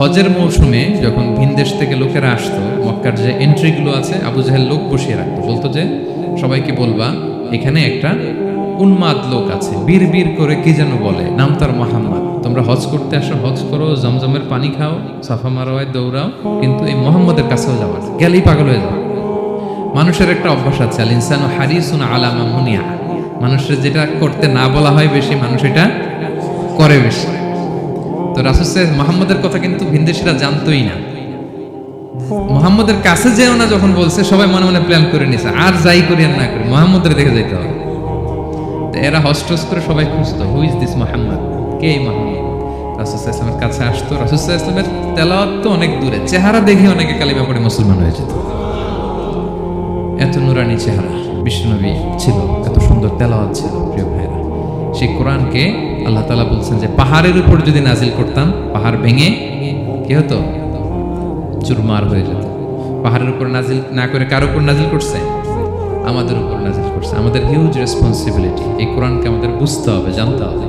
হজের মৌসুমে যখন ভিনদেশ থেকে লোকেরা আসতো, মক্কার যে এন্ট্রিগুলো আছে আবু জাহেল লোক বসিয়ে রাখতো, বলতো যে সবাইকে বলবা এখানে একটা উন্মাদ লোক আছে, বীর বীর করে কি যেন বলে, নাম তার মোহাম্মদ। তোমরা হজ করতে আসো, হজ করো, জমজমের পানি খাও, সাফা মারোয়ায় দৌড়াও, কিন্তু এই মোহাম্মদের কাছেও যাওয়া না, গেলেই পাগল হয়ে যাও। মানুষের একটা অভ্যাস আছে, আল ইনসানু হারিসুন আলা মা মুনিয়া, মানুষের যেটা করতে না বলা হয় বেশি, মানুষ এটা করে বেশি। তো রাসূল সাল্লাল্লাহু মুহাম্মদের কথা কিন্তু ভিনদেশীরা জানতোই না। মুহাম্মদের কাছে যেও না যখন বলছে, সবাই মনে মনে প্ল্যান করে নিছে, আর যাই করি আর না করি মুহাম্মদের দেখে যাইতে হবে। তো এরা হস্টস করে সবাই খুঁজতো, হু ইজ দিস মুহাম্মদ, কে এই মুহাম্মদ? রাসূল সাল্লাল্লাহু আলাইহি ওয়াসাল্লামের কাছে আসতো। রাসূল সাল্লাল্লাহু আলাইহি ওয়াসাল্লামের তেলাওয়াত তো অনেক দূরে, চেহারা দেখে অনেকে কালিমা পড়ে মুসলমান হয়ে যেত। এত নুরানি চেহারা বিশ্বনবী ছিল, এত সুন্দর তেলাওয়াত ছিল। প্রিয় ভাইরা, সেই কোরআনকে আল্লাহ তাআলা বলছেন যে পাহাড়ের উপর যদি নাজিল করতাম, পাহাড় ভেঙে কি হতো? চুরমার হয়ে যেত। পাহাড়ের উপর নাজিল না করে কার উপর নাজিল করছে? আমাদের উপর নাজিল করছে। আমাদের হিউজ রেসপন্সিবিলিটি, এই কোরআনকে আমাদের বুঝতে হবে, জানতে হবে।